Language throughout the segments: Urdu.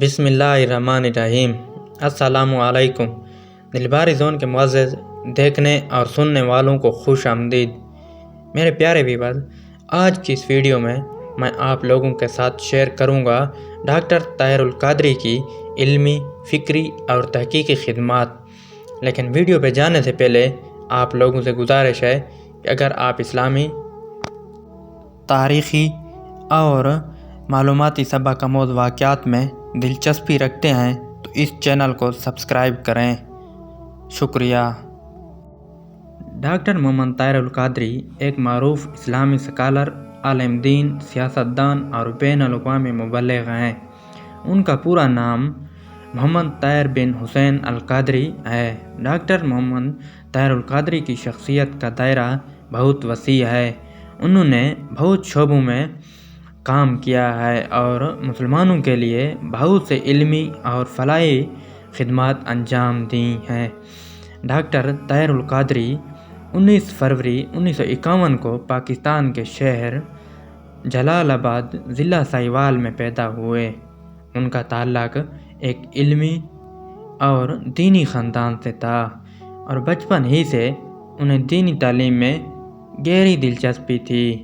بسم اللہ الرحمن الرحیم۔ السلام علیکم۔ دلباری زون کے معزز دیکھنے اور سننے والوں کو خوش آمدید۔ میرے پیارے ویورز، آج کی اس ویڈیو میں آپ لوگوں کے ساتھ شیئر کروں گا ڈاکٹر طاہر القادری کی علمی، فکری اور تحقیقی خدمات۔ لیکن ویڈیو پہ جانے سے پہلے آپ لوگوں سے گزارش ہے کہ اگر آپ اسلامی، تاریخی اور معلوماتی سبق آموز واقعات میں دلچسپی رکھتے ہیں تو اس چینل کو سبسکرائب کریں۔ شکریہ۔ ڈاکٹر محمد طاہر القادری ایک معروف اسلامی اسکالر، عالم دین، سیاستدان اور بین الاقوامی مبلغ ہیں۔ ان کا پورا نام محمد طاہر بن حسین القادری ہے۔ ڈاکٹر محمد طاہر القادری کی شخصیت کا دائرہ بہت وسیع ہے۔ انہوں نے بہت شعبوں میں کام کیا ہے اور مسلمانوں کے لیے بہت سے علمی اور فلاحی خدمات انجام دی ہیں۔ ڈاکٹر طاہر القادری 19 فروری 1951 کو پاکستان کے شہر جلال آباد، ضلع سہیوال میں پیدا ہوئے۔ ان کا تعلق ایک علمی اور دینی خاندان سے تھا اور بچپن ہی سے انہیں دینی تعلیم میں گہری دلچسپی تھی۔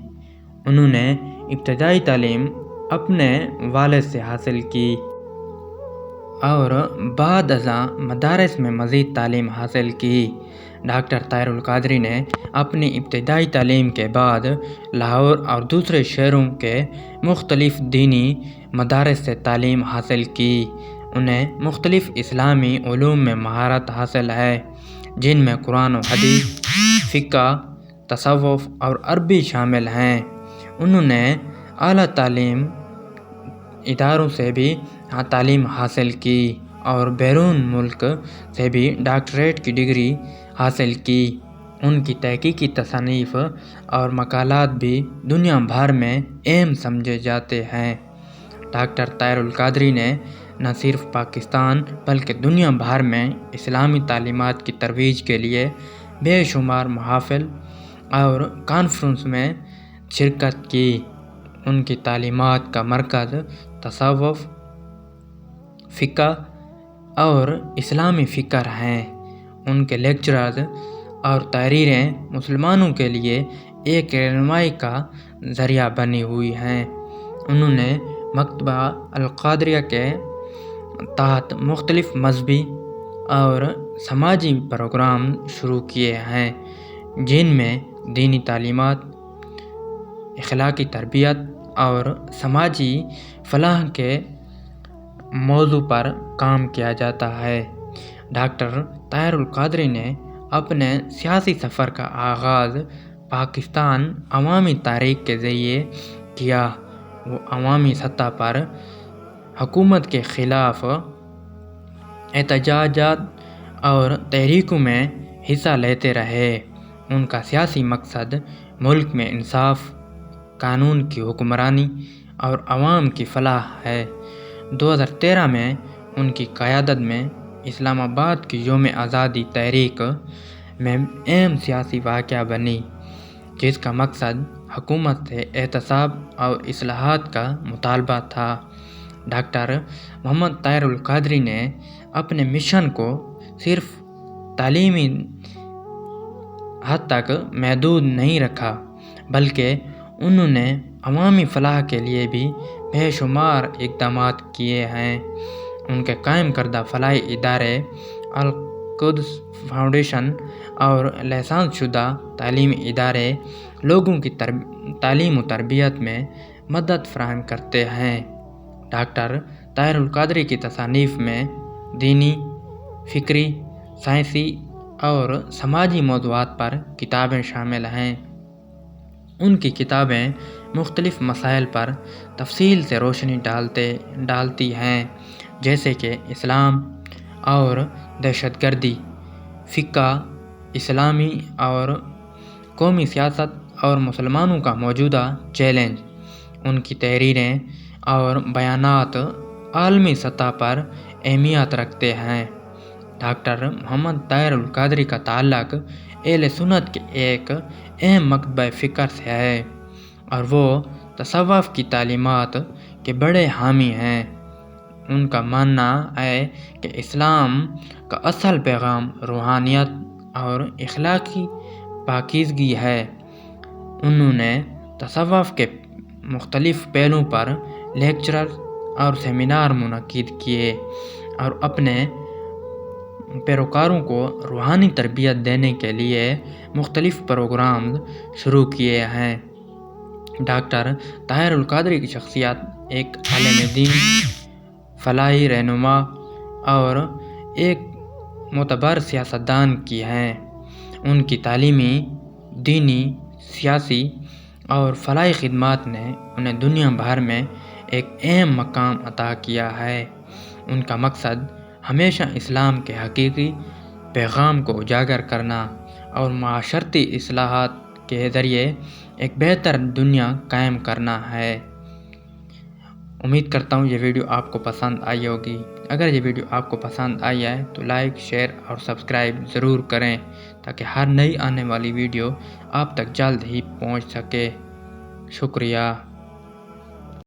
انہوں نے ابتدائی تعلیم اپنے والد سے حاصل کی اور بعد ازاں مدارس میں مزید تعلیم حاصل کی۔ ڈاکٹر طاہر القادری نے اپنی ابتدائی تعلیم کے بعد لاہور اور دوسرے شہروں کے مختلف دینی مدارس سے تعلیم حاصل کی۔ انہیں مختلف اسلامی علوم میں مہارت حاصل ہے، جن میں قرآن و حدیث، فقہ، تصوف اور عربی شامل ہیں۔ انہوں نے اعلیٰ تعلیمی اداروں سے بھی تعلیم حاصل کی اور بیرون ملک سے بھی ڈاکٹریٹ کی ڈگری حاصل کی۔ ان کی تحقیقی تصانیف اور مقالات بھی دنیا بھر میں اہم سمجھے جاتے ہیں۔ ڈاکٹر طاہر القادری نے نہ صرف پاکستان بلکہ دنیا بھر میں اسلامی تعلیمات کی ترویج کے لیے بے شمار محافل اور کانفرنس میں شرکت کی۔ ان کی تعلیمات کا مرکز تصوف، فقہ اور اسلامی فکر ہیں۔ ان کے لیکچرز اور تحریریں مسلمانوں کے لیے ایک رہنمائی کا ذریعہ بنی ہوئی ہیں۔ انہوں نے مکتبہ القادریہ کے تحت مختلف مذہبی اور سماجی پروگرام شروع کیے ہیں، جن میں دینی تعلیمات، اخلاقی تربیت اور سماجی فلاح کے موضوع پر کام کیا جاتا ہے۔ ڈاکٹر طاہر القادری نے اپنے سیاسی سفر کا آغاز پاکستان عوامی تحریک کے ذریعے کیا۔ وہ عوامی سطح پر حکومت کے خلاف احتجاجات اور تحریکوں میں حصہ لیتے رہے۔ ان کا سیاسی مقصد ملک میں انصاف، قانون کی حکمرانی اور عوام کی فلاح ہے۔ 2013 میں ان کی قیادت میں اسلام آباد کی یوم آزادی تحریک میں اہم سیاسی واقعہ بنی، جس کا مقصد حکومت سے احتساب اور اصلاحات کا مطالبہ تھا۔ ڈاکٹر محمد طاہر القادری نے اپنے مشن کو صرف تعلیمی حد تک محدود نہیں رکھا، بلکہ انہوں نے عوامی فلاح کے لیے بھی بے شمار اقدامات کیے ہیں۔ ان کے قائم کردہ فلاحی ادارے القدس فاؤنڈیشن اور لائسنس شدہ تعلیمی ادارے لوگوں کی تعلیم و تربیت میں مدد فراہم کرتے ہیں۔ ڈاکٹر طاہر القادری کی تصانیف میں دینی، فکری، سائنسی اور سماجی موضوعات پر کتابیں شامل ہیں۔ ان کی کتابیں مختلف مسائل پر تفصیل سے روشنی ڈالتی ہیں، جیسے کہ اسلام اور دہشت گردی، فقہ، اسلامی اور قومی سیاست اور مسلمانوں کا موجودہ چیلنج۔ ان کی تحریریں اور بیانات عالمی سطح پر اہمیت رکھتے ہیں۔ ڈاکٹر محمد طاہر القادری کا تعلق اہل سنت کے ایک اہم مکتبہ فکر سے ہے اور وہ تصوف کی تعلیمات کے بڑے حامی ہیں۔ ان کا ماننا ہے کہ اسلام کا اصل پیغام روحانیت اور اخلاقی پاکیزگی ہے۔ انہوں نے تصوف کے مختلف پہلوؤں پر لیکچر اور سیمینار منعقد کیے اور اپنے پیروکاروں کو روحانی تربیت دینے کے لیے مختلف پروگرام شروع کیے ہیں۔ ڈاکٹر طاہر القادری کی شخصیت ایک عالم دین، فلاحی رہنما اور ایک معتبر سیاستدان کی ہے۔ ان کی تعلیمی، دینی، سیاسی اور فلاحی خدمات نے انہیں دنیا بھر میں ایک اہم مقام عطا کیا ہے۔ ان کا مقصد ہمیشہ اسلام کے حقیقی پیغام کو اجاگر کرنا اور معاشرتی اصلاحات کے ذریعے ایک بہتر دنیا قائم کرنا ہے۔ امید کرتا ہوں یہ ویڈیو آپ کو پسند آئی ہوگی۔ اگر یہ ویڈیو آپ کو پسند آئی ہے تو لائک، شیئر اور سبسکرائب ضرور کریں تاکہ ہر نئی آنے والی ویڈیو آپ تک جلد ہی پہنچ سکے۔ شکریہ۔